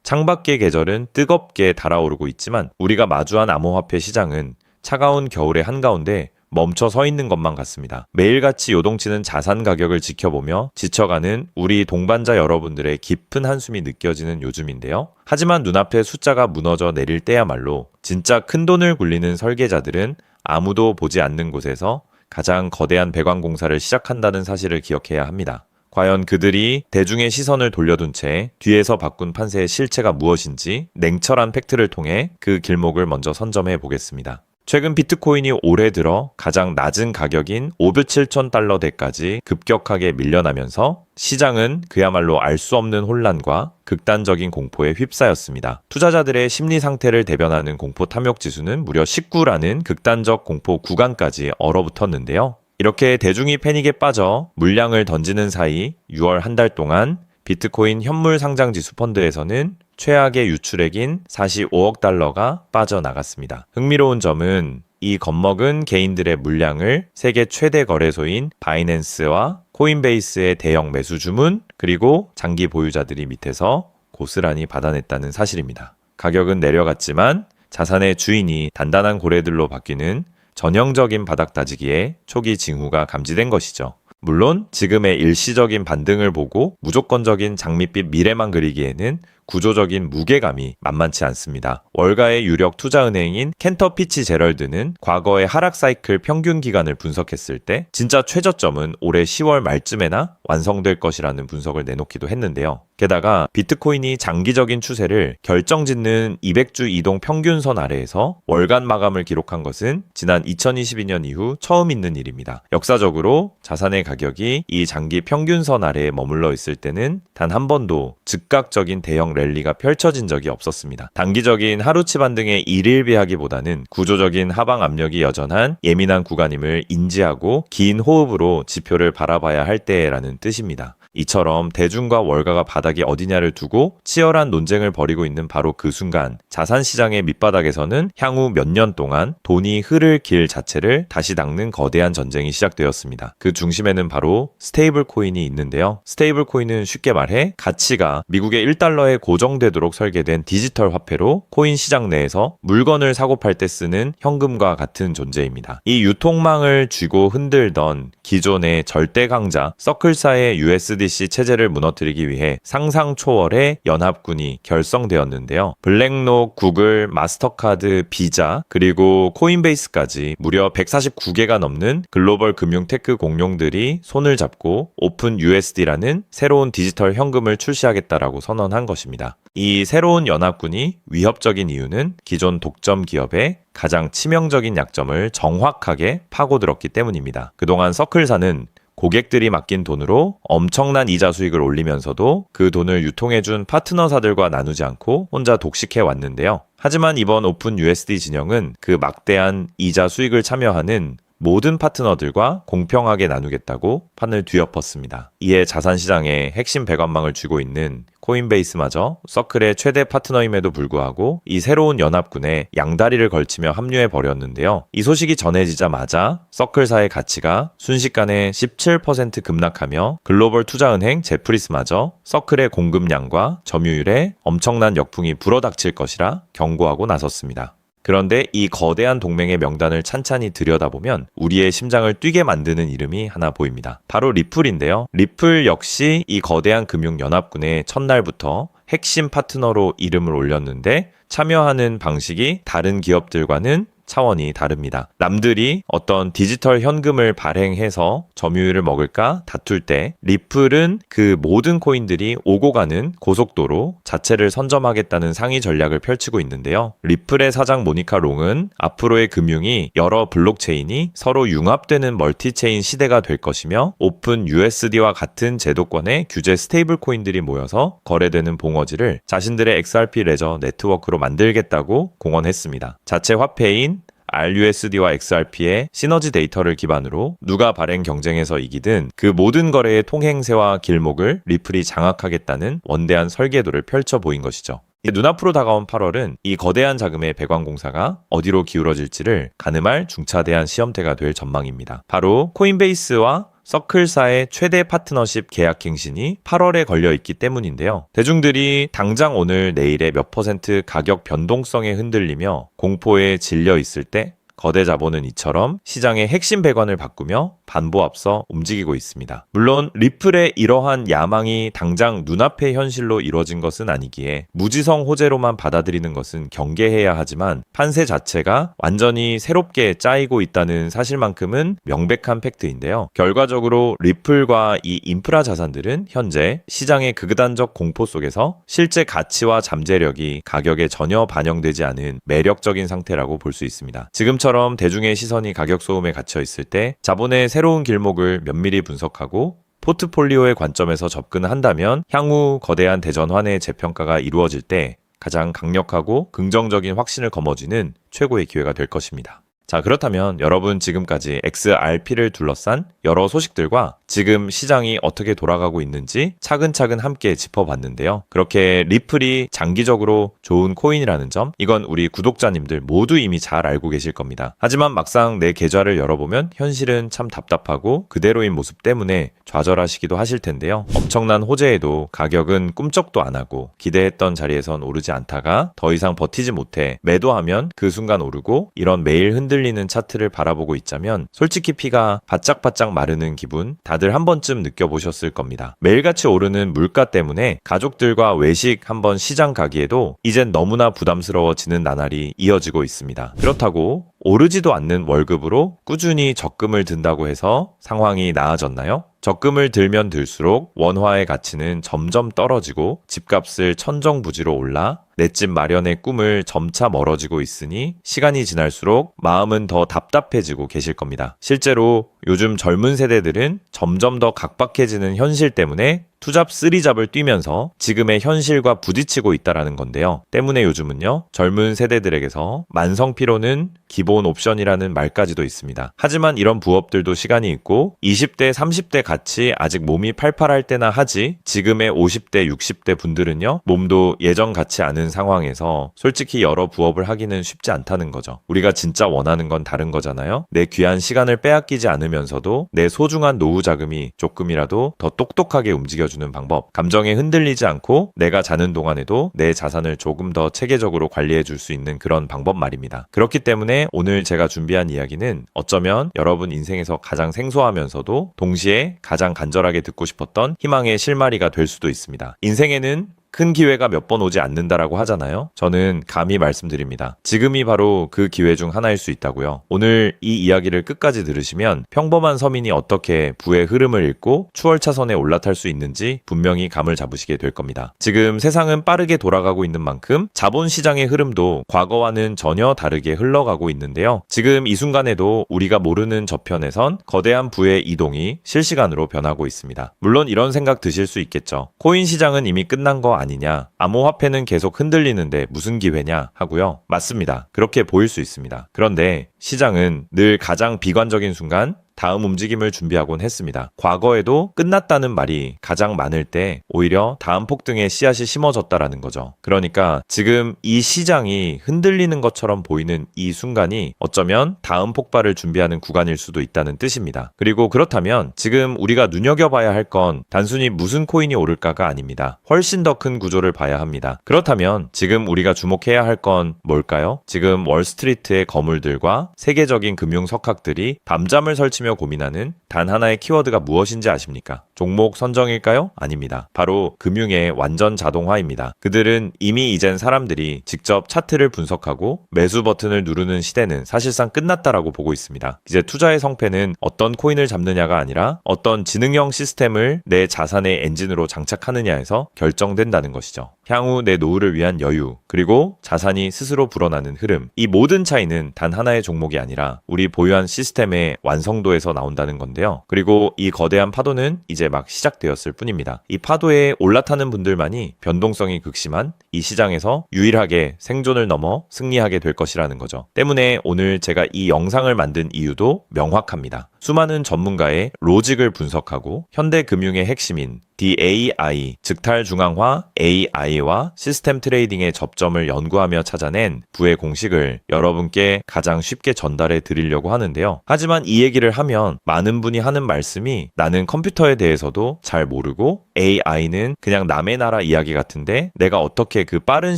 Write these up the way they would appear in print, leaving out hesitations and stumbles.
창밖의 계절은 뜨겁게 달아오르고 있지만 우리가 마주한 암호화폐 시장은 차가운 겨울의 한가운데 멈춰 서 있는 것만 같습니다. 매일같이 요동치는 자산 가격을 지켜보며 지쳐가는 우리 동반자 여러분들의 깊은 한숨이 느껴지는 요즘인데요. 하지만 눈앞에 숫자가 무너져 내릴 때야말로 진짜 큰돈을 굴리는 설계자들은 아무도 보지 않는 곳에서 가장 거대한 배관공사를 시작한다는 사실을 기억해야 합니다. 과연 그들이 대중의 시선을 돌려둔 채 뒤에서 바꾼 판세의 실체가 무엇인지 냉철한 팩트를 통해 그 길목을 먼저 선점해 보겠습니다. 최근 비트코인이 올해 들어 가장 낮은 가격인 57,000달러대까지 급격하게 밀려나면서 시장은 그야말로 알 수 없는 혼란과 극단적인 공포에 휩싸였습니다. 투자자들의 심리 상태를 대변하는 공포 탐욕 지수는 무려 19라는 극단적 공포 구간까지 얼어붙었는데요. 이렇게 대중이 패닉에 빠져 물량을 던지는 사이 6월 한 달 동안 비트코인 현물 상장 지수 펀드에서는 최악의 유출액인 45억 달러가 빠져나갔습니다. 흥미로운 점은 이 겁먹은 개인들의 물량을 세계 최대 거래소인 바이낸스와 코인베이스의 대형 매수 주문, 그리고 장기 보유자들이 밑에서 고스란히 받아냈다는 사실입니다. 가격은 내려갔지만 자산의 주인이 단단한 고래들로 바뀌는 전형적인 바닥 다지기에 초기 징후가 감지된 것이죠. 물론 지금의 일시적인 반등을 보고 무조건적인 장밋빛 미래만 그리기에는 구조적인 무게감이 만만치 않습니다. 월가의 유력 투자은행인 캔터 피츠제럴드는 과거의 하락 사이클 평균 기간을 분석했을 때 진짜 최저점은 올해 10월 말쯤에나 완성될 것이라는 분석을 내놓기도 했는데요. 게다가 비트코인이 장기적인 추세를 결정짓는 200주 이동 평균선 아래에서 월간 마감을 기록한 것은 지난 2022년 이후 처음 있는 일입니다. 역사적으로 자산의 가격이 이 장기 평균선 아래에 머물러 있을 때는 단 한 번도 즉각적인 대형 랠리가 펼쳐진 적이 없었습니다. 단기적인 하루치 반등의 일일비하기보다는 구조적인 하방 압력이 여전한 예민한 구간임을 인지하고 긴 호흡으로 지표를 바라봐야 할 때라는 뜻입니다. 이처럼 대중과 월가가 바닥이 어디냐를 두고 치열한 논쟁을 벌이고 있는 바로 그 순간 자산시장의 밑바닥에서는 향후 몇 년 동안 돈이 흐를 길 자체를 다시 닦는 거대한 전쟁이 시작되었습니다. 그 중심에는 바로 스테이블 코인이 있는데요. 스테이블 코인은 쉽게 말해 가치가 미국의 1달러에 고정되도록 설계된 디지털 화폐로 코인 시장 내에서 물건을 사고 팔 때 쓰는 현금과 같은 존재입니다. 이 유통망을 쥐고 흔들던 기존의 절대 강자 서클사의 USDC 체제를 무너뜨리기 위해 상상 초월의 연합군이 결성되었는데요. 블랙록, 구글, 마스터카드, 비자, 그리고 코인베이스까지 무려 149개가 넘는 글로벌 금융 테크 공룡들이 손을 잡고 오픈 USD라는 새로운 디지털 현금을 출시하겠다라고 선언한 것입니다. 이 새로운 연합군이 위협적인 이유는 기존 독점 기업의 가장 치명적인 약점을 정확하게 파고들었기 때문입니다. 그동안 서클사는 고객들이 맡긴 돈으로 엄청난 이자 수익을 올리면서도 그 돈을 유통해준 파트너사들과 나누지 않고 혼자 독식해 왔는데요. 하지만 이번 오픈 USD 진영은 그 막대한 이자 수익을 참여하는 모든 파트너들과 공평하게 나누겠다고 판을 뒤엎었습니다. 이에 자산시장의 핵심 배관망을 쥐고 있는 코인베이스마저 서클의 최대 파트너임에도 불구하고 이 새로운 연합군에 양다리를 걸치며 합류해 버렸는데요. 이 소식이 전해지자마자 서클사의 가치가 순식간에 17% 급락하며 글로벌 투자은행 제프리스마저 서클의 공급량과 점유율에 엄청난 역풍이 불어닥칠 것이라 경고하고 나섰습니다. 그런데 이 거대한 동맹의 명단을 찬찬히 들여다보면 우리의 심장을 뛰게 만드는 이름이 하나 보입니다. 바로 리플인데요. 리플 역시 이 거대한 금융연합군의 첫날부터 핵심 파트너로 이름을 올렸는데 참여하는 방식이 다른 기업들과는 차원이 다릅니다. 남들이 어떤 디지털 현금을 발행해서 점유율을 먹을까 다툴 때 리플은 그 모든 코인들이 오고 가는 고속도로 자체를 선점하겠다는 상위 전략을 펼치고 있는데요. 리플의 사장 모니카 롱은 앞으로의 금융이 여러 블록체인이 서로 융합되는 멀티체인 시대가 될 것이며 오픈 USD와 같은 제도권의 규제 스테이블 코인들이 모여서 거래되는 봉어지를 자신들의 XRP 레저 네트워크로 만들겠다고 공언했습니다. 자체 화폐인 RUSD와 XRP의 시너지 데이터를 기반으로 누가 발행 경쟁에서 이기든 그 모든 거래의 통행세와 길목을 리플이 장악하겠다는 원대한 설계도를 펼쳐 보인 것이죠. 눈앞으로 다가온 8월은 이 거대한 자금의 배관공사가 어디로 기울어질지를 가늠할 중차대한 시험대가 될 전망입니다. 바로 코인베이스와 서클사의 최대 파트너십 계약 갱신이 8월에 걸려 있기 때문인데요. 대중들이 당장 오늘 내일의 몇 퍼센트 가격 변동성에 흔들리며 공포에 질려 있을 때 거대 자본은 이처럼 시장의 핵심 배관을 바꾸며 반보 앞서 움직이고 있습니다. 물론 리플의 이러한 야망이 당장 눈앞의 현실로 이루어진 것은 아니기에 무지성 호재로만 받아들이는 것은 경계해야 하지만 판세 자체가 완전히 새롭게 짜이고 있다는 사실만큼은 명백한 팩트인데요. 결과적으로 리플과 이 인프라 자산들은 현재 시장의 극단적 공포 속에서 실제 가치와 잠재력이 가격에 전혀 반영되지 않은 매력적인 상태라고 볼 수 있습니다. 지금처럼 대중의 시선이 가격 소음에 갇혀 있을 때 자본의 새로운 길목을 면밀히 분석하고 포트폴리오의 관점에서 접근한다면 향후 거대한 대전환의 재평가가 이루어질 때 가장 강력하고 긍정적인 확신을 거머쥐는 최고의 기회가 될 것입니다. 자, 그렇다면 여러분 지금까지 XRP를 둘러싼 여러 소식들과 지금 시장이 어떻게 돌아가고 있는지 차근차근 함께 짚어봤는데요. 그렇게 리플이 장기적으로 좋은 코인이라는 점, 이건 우리 구독자님들 모두 이미 잘 알고 계실 겁니다. 하지만 막상 내 계좌를 열어보면 현실은 참 답답하고 그대로인 모습 때문에 좌절하시기도 하실 텐데요. 엄청난 호재에도 가격은 꿈쩍도 안 하고 기대했던 자리에선 오르지 않다가 더 이상 버티지 못해 매도하면 그 순간 오르고, 이런 매일 흔들리는 차트를 바라보고 있자면 솔직히 피가 바짝바짝 마르는 기분 다들 한 번쯤 느껴보셨을 겁니다. 매일같이 오르는 물가 때문에 가족들과 외식 한번 시장 가기에도 이젠 너무나 부담스러워지는 나날이 이어지고 있습니다. 그렇다고 오르지도 않는 월급으로 꾸준히 적금을 든다고 해서 상황이 나아졌나요? 적금을 들면 들수록 원화의 가치는 점점 떨어지고 집값을 천정부지로 올라 내 집 마련의 꿈을 점차 멀어지고 있으니 시간이 지날수록 마음은 더 답답해지고 계실 겁니다. 실제로 요즘 젊은 세대들은 점점 더 각박해지는 현실 때문에 투잡 쓰리잡을 뛰면서 지금의 현실과 부딪히고 있다라는 건데요. 때문에 요즘은요, 젊은 세대들에게서 만성피로는 기본 옵션이라는 말까지도 있습니다. 하지만 이런 부업들도 시간이 있고 20대, 30대 같이 아직 몸이 팔팔할 때나 하지, 지금의 50대, 60대 분들은요, 몸도 예전 같지 않은 상황에서 솔직히 여러 부업을 하기는 쉽지 않다는 거죠. 우리가 진짜 원하는 건 다른 거잖아요. 내 귀한 시간을 빼앗기지 않으면서도 내 소중한 노후 자금이 조금이라도 더 똑똑하게 움직여주는 방법, 감정에 흔들리지 않고 내가 자는 동안에도 내 자산을 조금 더 체계적으로 관리해 줄 수 있는 그런 방법 말입니다. 그렇기 때문에 오늘 제가 준비한 이야기는 어쩌면 여러분 인생에서 가장 생소하면서도 동시에 가장 간절하게 듣고 싶었던 희망의 실마리가 될 수도 있습니다. 인생에는 큰 기회가 몇 번 오지 않는다라고 하잖아요. 저는 감히 말씀드립니다. 지금이 바로 그 기회 중 하나일 수 있다고요. 오늘 이 이야기를 끝까지 들으시면 평범한 서민이 어떻게 부의 흐름을 읽고 추월차선에 올라탈 수 있는지 분명히 감을 잡으시게 될 겁니다. 지금 세상은 빠르게 돌아가고 있는 만큼 자본시장의 흐름도 과거와는 전혀 다르게 흘러가고 있는데요. 지금 이 순간에도 우리가 모르는 저편에선 거대한 부의 이동이 실시간으로 변하고 있습니다. 물론 이런 생각 드실 수 있겠죠. 코인 시장은 이미 끝난 거 아니냐, 암호화폐는 계속 흔들리는데 무슨 기회냐 하고요. 맞습니다. 그렇게 보일 수 있습니다. 그런데 시장은 늘 가장 비관적인 순간 다음 움직임을 준비하곤 했습니다. 과거에도 끝났다는 말이 가장 많을 때 오히려 다음 폭등의 씨앗이 심어졌다라는 거죠. 그러니까 지금 이 시장이 흔들리는 것처럼 보이는 이 순간이 어쩌면 다음 폭발을 준비하는 구간일 수도 있다는 뜻입니다. 그리고 그렇다면 지금 우리가 눈여겨봐야 할 건 단순히 무슨 코인이 오를까가 아닙니다. 훨씬 더 큰 구조를 봐야 합니다. 그렇다면 지금 우리가 주목해야 할 건 뭘까요? 지금 월스트리트의 거물들과 세계적인 금융 석학들이 밤잠을 설치며 고민하는 단 하나의 키워드가 무엇인지 아십니까? 종목 선정일까요? 아닙니다. 바로 금융의 완전 자동화입니다. 그들은 이미 이젠 사람들이 직접 차트를 분석하고 매수 버튼을 누르는 시대는 사실상 끝났다라고 보고 있습니다. 이제 투자의 성패는 어떤 코인을 잡느냐가 아니라 어떤 지능형 시스템을 내 자산의 엔진으로 장착하느냐에서 결정된다는 것이죠. 향후 내 노후를 위한 여유, 그리고 자산이 스스로 불어나는 흐름, 이 모든 차이는 단 하나의 종목이 아니라 우리 보유한 시스템의 완성도에서 나온다는 건데요. 그리고 이 거대한 파도는 이제 막 시작되었을 뿐입니다. 이 파도에 올라타는 분들만이 변동성이 극심한 이 시장에서 유일하게 생존을 넘어 승리하게 될 것이라는 거죠. 때문에 오늘 제가 이 영상을 만든 이유도 명확합니다. 수많은 전문가의 로직을 분석하고 현대금융의 핵심인 DAI, 즉탈중앙화 AI와 시스템 트레이딩의 접점을 연구하며 찾아낸 부의 공식을 여러분께 가장 쉽게 전달해 드리려고 하는데요. 하지만 이 얘기를 하면 많은 분이 하는 말씀이 나는 컴퓨터에 대해서도 잘 모르고 AI는 그냥 남의 나라 이야기 같은데 내가 어떻게 그 빠른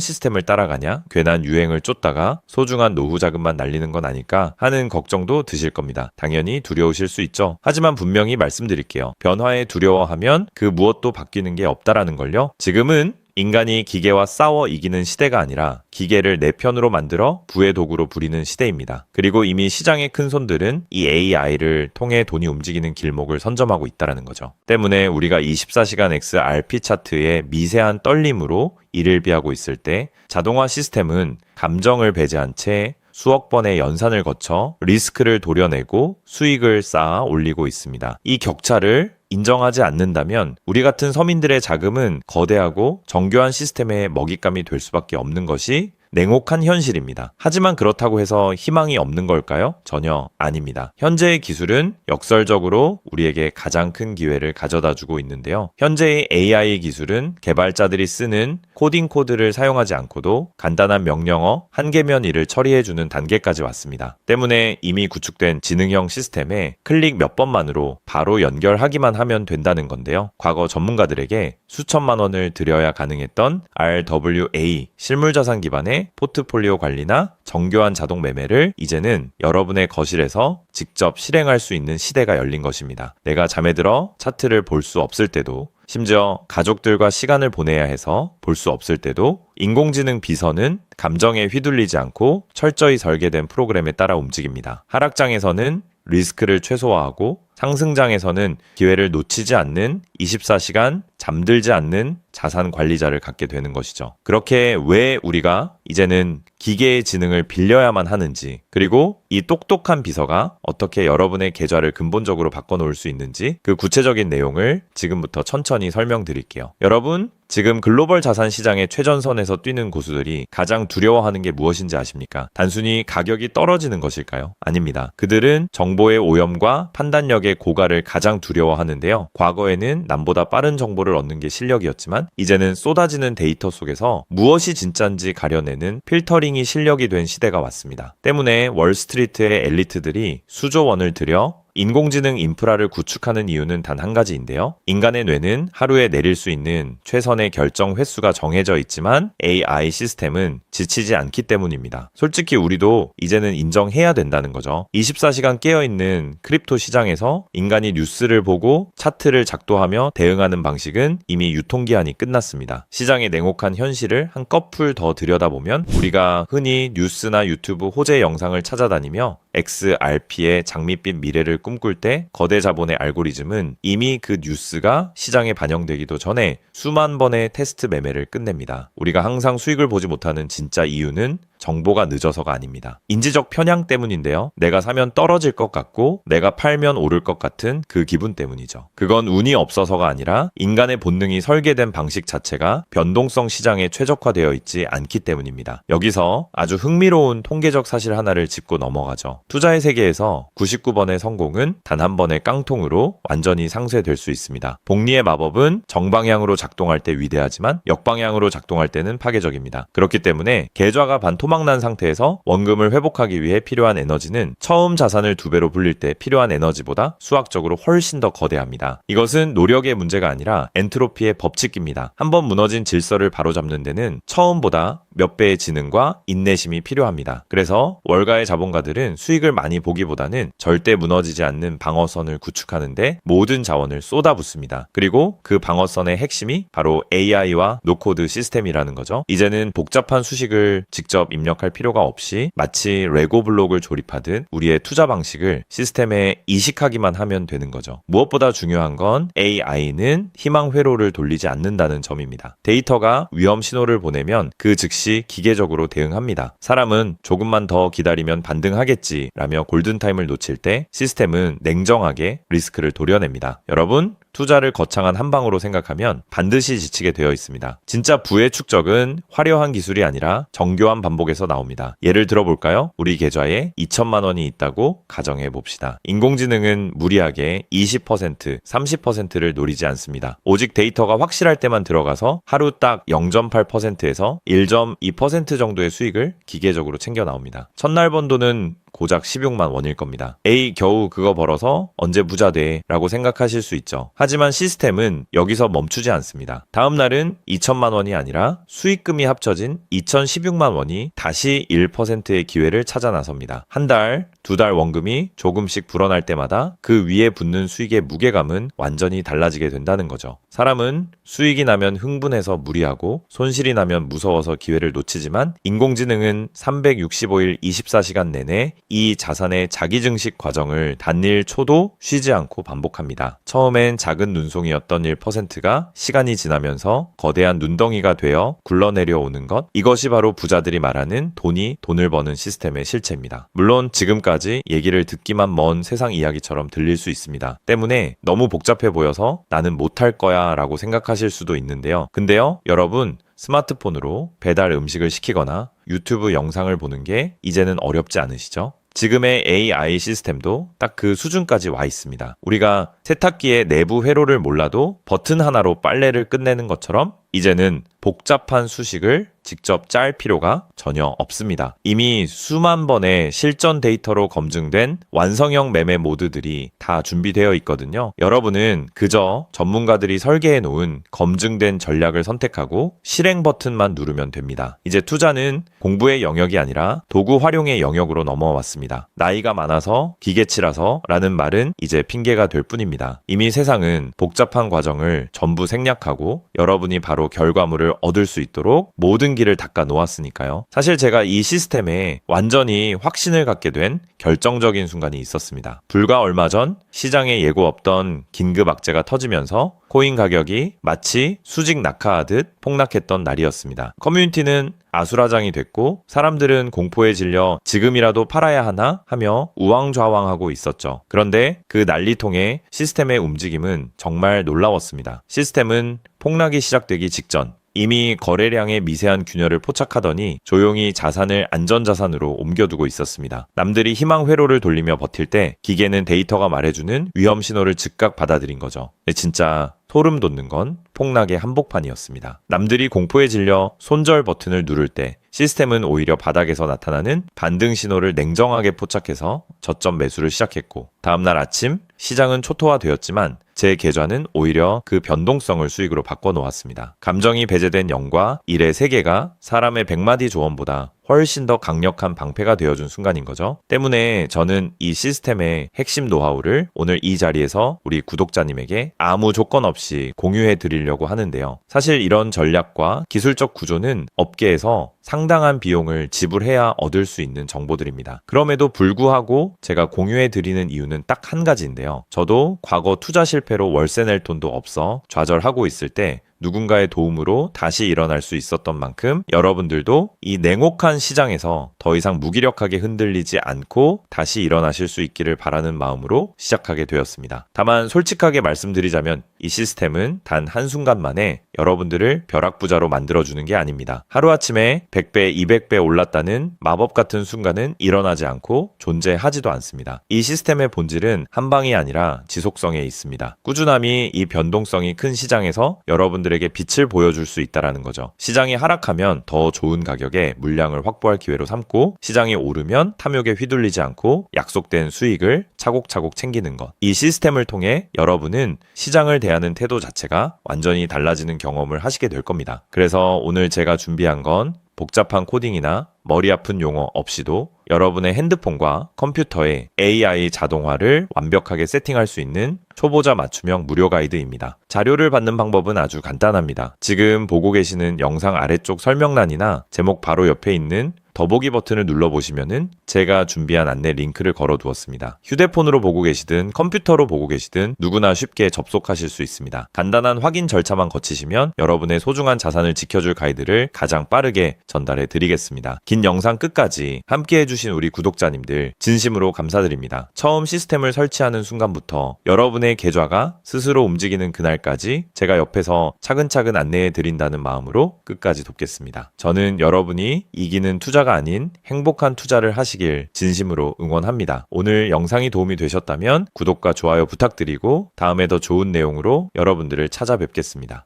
시스템을 따라가냐? 괜한 유행을 쫓다가 소중한 노후 자금만 날리는 건 아닐까 하는 걱정도 드실 겁니다. 당연히 두려우실 수 있죠. 하지만 분명히 말씀드릴게요. 변화에 두려워하면 그 무엇도 바뀌는 게 없다라는 걸요. 지금은 인간이 기계와 싸워 이기는 시대가 아니라 기계를 내 편으로 만들어 부의 도구로 부리는 시대입니다. 그리고 이미 시장의 큰 손들은 이 AI를 통해 돈이 움직이는 길목을 선점하고 있다는 거죠. 때문에 우리가 24시간 XRP 차트의 미세한 떨림으로 이를 비하고 있을 때 자동화 시스템은 감정을 배제한 채 수억 번의 연산을 거쳐 리스크를 도려내고 수익을 쌓아 올리고 있습니다. 이 격차를 인정하지 않는다면 우리 같은 서민들의 자금은 거대하고 정교한 시스템의 먹잇감이 될 수밖에 없는 것이 냉혹한 현실입니다. 하지만 그렇다고 해서 희망이 없는 걸까요? 전혀 아닙니다. 현재의 기술은 역설적으로 우리에게 가장 큰 기회를 가져다 주고 있는데요. 현재의 AI 기술은 개발자들이 쓰는 코딩 코드를 사용하지 않고도 간단한 명령어 한 개면 일을 처리해주는 단계까지 왔습니다. 때문에 이미 구축된 지능형 시스템에 클릭 몇 번만으로 바로 연결하기만 하면 된다는 건데요. 과거 전문가들에게 수천만 원을 들여야 가능했던 RWA 실물자산 기반의 포트폴리오 관리나 정교한 자동 매매를 이제는 여러분의 거실에서 직접 실행할 수 있는 시대가 열린 것입니다. 내가 잠에 들어 차트를 볼 수 없을 때도 심지어 가족들과 시간을 보내야 해서 볼 수 없을 때도 인공지능 비서는 감정에 휘둘리지 않고 철저히 설계된 프로그램에 따라 움직입니다. 하락장에서는 리스크를 최소화하고 상승장에서는 기회를 놓치지 않는 24시간 잠들지 않는 자산 관리자를 갖게 되는 것이죠. 그렇게 왜 우리가 이제는 기계의 지능을 빌려야만 하는지, 그리고 이 똑똑한 비서가 어떻게 여러분의 계좌를 근본적으로 바꿔놓을 수 있는지 그 구체적인 내용을 지금부터 천천히 설명드릴게요. 여러분, 지금 글로벌 자산 시장의 최전선에서 뛰는 고수들이 가장 두려워하는 게 무엇인지 아십니까? 단순히 가격이 떨어지는 것일까요? 아닙니다. 그들은 정보의 오염과 판단력의 고갈을 가장 두려워하는데요. 과거에는 남보다 빠른 정보를 얻는 게 실력이었지만 이제는 쏟아지는 데이터 속에서 무엇이 진짜인지 가려내는 필터링이 실력이 된 시대가 왔습니다. 때문에 월스트리트의 엘리트들이 수조 원을 들여 인공지능 인프라를 구축하는 이유는 단 한 가지인데요. 인간의 뇌는 하루에 내릴 수 있는 최선의 결정 횟수가 정해져 있지만 AI 시스템은 지치지 않기 때문입니다. 솔직히 우리도 이제는 인정해야 된다는 거죠. 24시간 깨어있는 크립토 시장에서 인간이 뉴스를 보고 차트를 작도하며 대응하는 방식은 이미 유통기한이 끝났습니다. 시장의 냉혹한 현실을 한꺼풀 더 들여다보면 우리가 흔히 뉴스나 유튜브 호재 영상을 찾아다니며 XRP의 장밋빛 미래를 꿈꿀 때 거대 자본의 알고리즘은 이미 그 뉴스가 시장에 반영되기도 전에 수만 번의 테스트 매매를 끝냅니다. 우리가 항상 수익을 보지 못하는 진짜 이유는 정보가 늦어서가 아닙니다. 인지적 편향 때문인데요. 내가 사면 떨어질 것 같고 내가 팔면 오를 것 같은 그 기분 때문이죠. 그건 운이 없어서가 아니라 인간의 본능이 설계된 방식 자체가 변동성 시장에 최적화되어 있지 않기 때문입니다. 여기서 아주 흥미로운 통계적 사실 하나를 짚고 넘어가죠. 투자의 세계에서 99번의 성공은 단 한 번의 깡통으로 완전히 상쇄될 수 있습니다. 복리의 마법은 정방향으로 작동할 때 위대하지만 역방향으로 작동할 때는 파괴적입니다. 그렇기 때문에 계좌가 반토막난 상태에서 원금을 회복하기 위해 필요한 에너지는 처음 자산을 2배로 불릴 때 필요한 에너지보다 수학적으로 훨씬 더 거대합니다. 이것은 노력의 문제가 아니라 엔트로피의 법칙입니다. 한번 무너진 질서를 바로잡는 데는 처음보다 몇 배의 지능과 인내심이 필요합니다. 그래서 월가의 자본가들은 수익을 많이 보기보다는 절대 무너지지 않는 방어선을 구축하는데 모든 자원을 쏟아붓습니다. 그리고 그 방어선의 핵심이 바로 AI와 노코드 시스템이라는 거죠. 이제는 복잡한 수식을 직접 입력할 필요가 없이 마치 레고 블록을 조립하듯 우리의 투자 방식을 시스템에 이식하기만 하면 되는 거죠. 무엇보다 중요한 건 AI는 희망 회로를 돌리지 않는다는 점입니다. 데이터가 위험 신호를 보내면 그 즉시 기계적으로 대응합니다. 사람은 조금만 더 기다리면 반등하겠지 라며 골든타임을 놓칠 때 시스템은 냉정하게 리스크를 도려냅니다. 여러분, 투자를 거창한 한방으로 생각하면 반드시 지치게 되어 있습니다. 진짜 부의 축적은 화려한 기술이 아니라 정교한 반복에서 나옵니다. 예를 들어볼까요? 우리 계좌에 2천만 원이 있다고 가정해 봅시다. 인공지능은 무리하게 20%, 30%를 노리지 않습니다. 오직 데이터가 확실할 때만 들어가서 하루 딱 0.8%에서 1.2% 정도의 수익을 기계적으로 챙겨 나옵니다. 첫날 번 돈은 고작 16만 원일 겁니다. 에이, 겨우 그거 벌어서 언제 부자 돼? 라고 생각하실 수 있죠. 하지만 시스템은 여기서 멈추지 않습니다. 다음 날은 2천만 원이 아니라 수익금이 합쳐진 2,016만 원이 다시 1%의 기회를 찾아 나섭니다. 한 달, 두 달 원금이 조금씩 불어날 때마다 그 위에 붙는 수익의 무게감은 완전히 달라지게 된다는 거죠. 사람은 수익이 나면 흥분해서 무리하고 손실이 나면 무서워서 기회를 놓치지만 인공지능은 365일 24시간 내내 이 자산의 자기 증식 과정을 단일 초도 쉬지 않고 반복합니다. 처음엔 작은 눈송이였던 1%가 시간이 지나면서 거대한 눈덩이가 되어 굴러내려 오는 것, 이것이 바로 부자들이 말하는 돈을 버는 시스템의 실체입니다. 물론 지금까지 얘기를 듣기만 먼 세상 이야기처럼 들릴 수 있습니다. 때문에 너무 복잡해 보여서 나는 못할 거야 라고 생각하실 수도 있는데요. 근데요, 여러분, 스마트폰으로 배달 음식을 시키거나 유튜브 영상을 보는 게 이제는 어렵지 않으시죠? 지금의 AI 시스템도 딱 그 수준까지 와 있습니다. 우리가 세탁기의 내부 회로를 몰라도 버튼 하나로 빨래를 끝내는 것처럼 이제는 복잡한 수식을 직접 짤 필요가 전혀 없습니다. 이미 수만 번의 실전 데이터로 검증된 완성형 매매 모드들이 다 준비되어 있거든요. 여러분은 그저 전문가들이 설계해 놓은 검증된 전략을 선택하고 실행 버튼만 누르면 됩니다. 이제 투자는 공부의 영역이 아니라 도구 활용의 영역으로 넘어왔습니다. 나이가 많아서 기계치라서 라는 말은 이제 핑계가 될 뿐입니다. 이미 세상은 복잡한 과정을 전부 생략하고 여러분이 바로 결과물을 얻을 수 있도록 모든 길을 닦아 놓았으니까요. 사실 제가 이 시스템에 완전히 확신을 갖게 된 결정적인 순간이 있었습니다. 불과 얼마 전 시장에 예고 없던 긴급 악재가 터지면서 코인 가격이 마치 수직 낙하하듯 폭락했던 날이었습니다. 커뮤니티는 아수라장이 됐고 사람들은 공포에 질려 지금이라도 팔아야 하나 하며 우왕좌왕하고 있었죠. 그런데 그 난리통의 시스템의 움직임은 정말 놀라웠습니다. 시스템은 폭락이 시작되기 직전 이미 거래량의 미세한 균열을 포착하더니 조용히 자산을 안전자산으로 옮겨두고 있었습니다. 남들이 희망 회로를 돌리며 버틸 때 기계는 데이터가 말해주는 위험 신호를 즉각 받아들인 거죠. 진짜 소름 돋는 건 폭락의 한복판이었습니다. 남들이 공포에 질려 손절 버튼을 누를 때 시스템은 오히려 바닥에서 나타나는 반등 신호를 냉정하게 포착해서 저점 매수를 시작했고 다음날 아침 시장은 초토화되었지만 제 계좌는 오히려 그 변동성을 수익으로 바꿔놓았습니다. 감정이 배제된 0과 1의 세계가 사람의 100마디 조언보다 훨씬 더 강력한 방패가 되어준 순간인 거죠. 때문에 저는 이 시스템의 핵심 노하우를 오늘 이 자리에서 우리 구독자님에게 아무 조건 없이 공유해 드리려고 하는데요. 사실 이런 전략과 기술적 구조는 업계에서 상당한 비용을 지불해야 얻을 수 있는 정보들입니다. 그럼에도 불구하고 제가 공유해 드리는 이유는 딱 한 가지인데요. 저도 과거 투자 실패로 월세 낼 돈도 없어 좌절하고 있을 때 누군가의 도움으로 다시 일어날 수 있었던 만큼 여러분들도 이 냉혹한 시장에서 더 이상 무기력하게 흔들리지 않고 다시 일어나실 수 있기를 바라는 마음으로 시작하게 되었습니다. 다만 솔직하게 말씀드리자면 이 시스템은 단 한순간 만에 여러분들을 벼락부자로 만들어주는 게 아닙니다. 하루아침에 100배, 200배 올랐다는 마법 같은 순간은 일어나지 않고 존재하지도 않습니다. 이 시스템의 본질은 한 방이 아니라 지속성에 있습니다. 꾸준함이 이 변동성이 큰 시장에서 여러분들에게 빛을 보여줄 수 있다는 거죠. 시장이 하락하면 더 좋은 가격에 물량을 확보할 기회로 삼고 시장이 오르면 탐욕에 휘둘리지 않고 약속된 수익을 차곡차곡 챙기는 것. 이 시스템을 통해 여러분은 시장을 대하는 태도 자체가 완전히 달라지는 경험을 하시게 될 겁니다. 그래서 오늘 제가 준비한 건 복잡한 코딩이나 머리 아픈 용어 없이도 여러분의 핸드폰과 컴퓨터에 AI 자동화를 완벽하게 세팅할 수 있는 초보자 맞춤형 무료 가이드입니다. 자료를 받는 방법은 아주 간단합니다. 지금 보고 계시는 영상 아래쪽 설명란이나 제목 바로 옆에 있는 더보기 버튼을 눌러보시면은 제가 준비한 안내 링크를 걸어두었습니다. 휴대폰으로 보고 계시든 컴퓨터로 보고 계시든 누구나 쉽게 접속하실 수 있습니다. 간단한 확인 절차만 거치시면 여러분의 소중한 자산을 지켜줄 가이드를 가장 빠르게 전달해 드리겠습니다. 긴 영상 끝까지 함께 해주신 우리 구독자님들 진심으로 감사드립니다. 처음 시스템을 설치하는 순간부터 여러분의 계좌가 스스로 움직이는 그날까지 제가 옆에서 차근차근 안내해 드린다는 마음으로 끝까지 돕겠습니다. 저는 여러분이 이기는 투자가 아닌 행복한 투자를 하시길 진심으로 응원합니다. 오늘 영상이 도움이 되셨다면 구독과 좋아요 부탁드리고 다음에 더 좋은 내용으로 여러분들을 찾아뵙겠습니다.